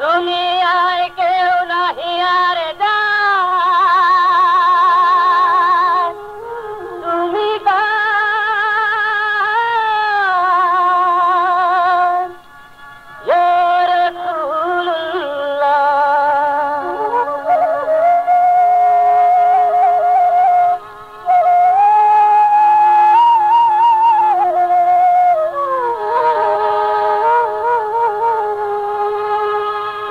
দুনিয়ায় কেউ নাহি আর যায়, তুমি কার ইয়া রাসূলুল্লাহ।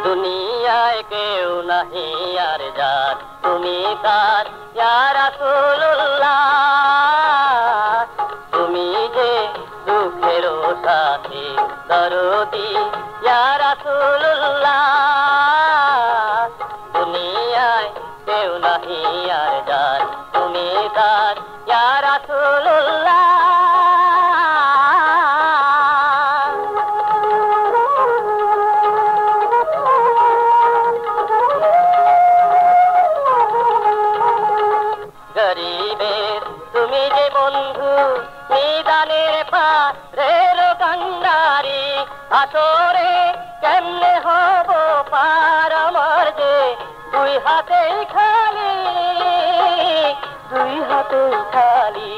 দুনিয়ায় কেউ নাহি আর যার, তুমি কার ইয়া রাসূলুল্লাহ। তুমি যে দুঃখের সাথী দরদি ইয়া রাসূলুল্লাহ। দুনিয়ায় কেউ নাহি আর যার, তুমি কার ইয়া রাসূলুল্লাহ। গরিবের তুমি যে বন্ধু, নিদানের পারের কান্ডারি, আসরে কেমনে হব পার আমার যে দুই হাতে খালি, দুই হাতে খালি।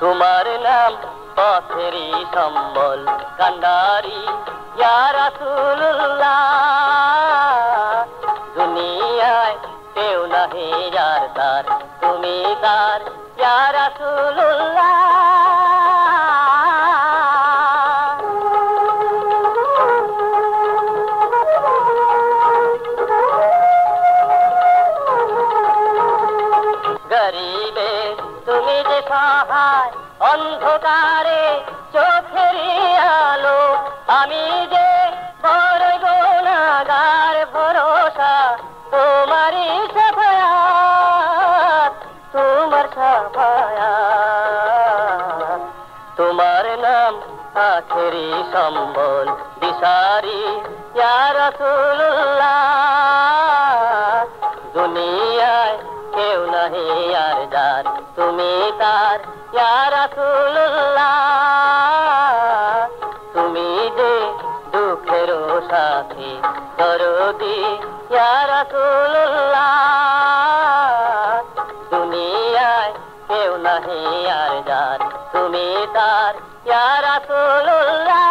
তোমার নাম পথেরই সম্বল কান্ডারি ইয়া রাসূলুল্লাহ। দুনিয়ায় কেউ নাহি যার তার, তুমি তার ইয়া রাসূলুল্লাহ। গরিবে তুমি যে সহায় অন্ধকারে চোখেরই আলো, আমি যে বড় গুনাহগার ভরসা তোমারই শাফায়াত, তোমার শাফায়াত। তোমার নাম আখেরি সম্বল দিশারি ইয়া রাসূলুল্লাহ। দুনিয়ায় কেউ নাহি আর যার, তুমি তার ইয়া রাসূলুল্লাহ। তুমি যে দুঃখের সাথী দরদি ইয়া রাসূলুল্লাহ। দুনিয়ায় কেউ নাহি আর যার, তুমি তার ইয়া রাসূলুল্লাহ।